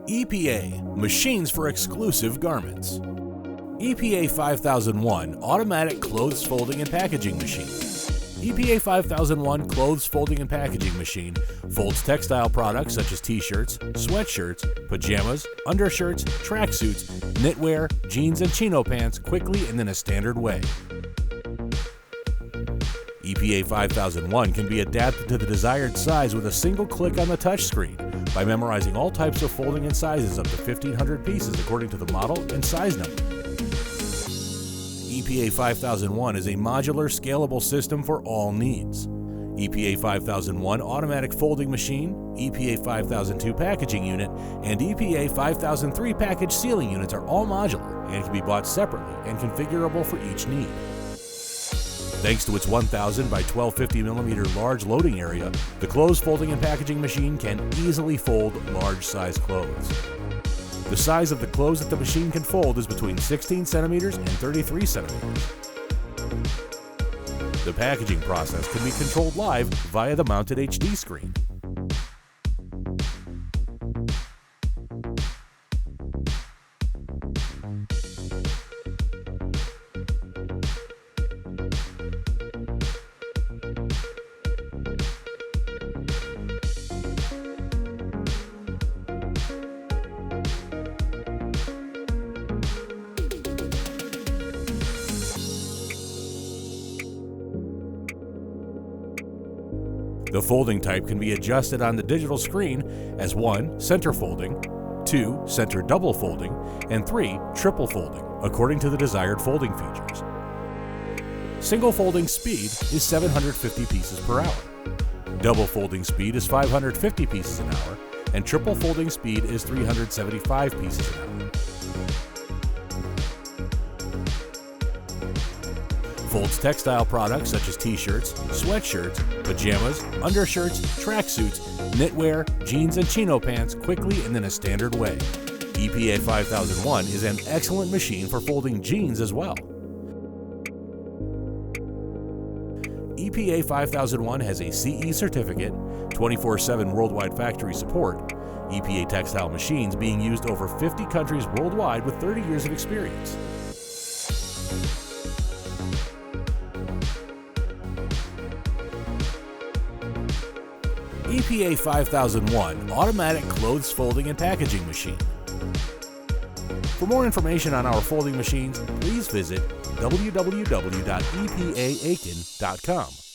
EPA, machines for exclusive garments. EPA 5001 automatic clothes folding and packaging machine. EPA 5001 clothes folding and packaging machine folds textile products such as t-shirts, sweatshirts, pajamas, undershirts, tracksuits, knitwear, jeans, and chino pants quickly and in a standard way. EPA 5001 can be adapted to the desired size with a single click on the touchscreen by memorizing all types of folding and sizes up to 1,500 pieces according to the model and size number. EPA 5001 is a modular, scalable system for all needs. EPA 5001 automatic folding machine, EPA 5002 packaging unit, and EPA 5003 package sealing units are all modular and can be bought separately and configurable for each need. Thanks to its 1,000 by 1250 mm large loading area, the clothes folding and packaging machine can easily fold large size clothes. The size of the clothes that the machine can fold is between 16 centimeters and 33 centimeters. The packaging process can be controlled live via the mounted HD screen. The folding type can be adjusted on the digital screen as 1. Center folding, 2. Center double folding, and 3. Triple folding, according to the desired folding features. Single folding speed is 750 pieces per hour. Double folding speed is 550 pieces an hour, and triple folding speed is 375 pieces an hour. Folds textile products such as t-shirts, sweatshirts, pajamas, undershirts, tracksuits, knitwear, jeans, and chino pants quickly and in a standard way. EPA 5001 is an excellent machine for folding jeans as well. EPA 5001 has a CE certificate, 24/7 worldwide factory support, EPA textile machines being used over 50 countries worldwide with 30 years of experience. EPA 5001 automatic clothes folding and packaging machine. For more information on our folding machines, please visit www.epaakin.com.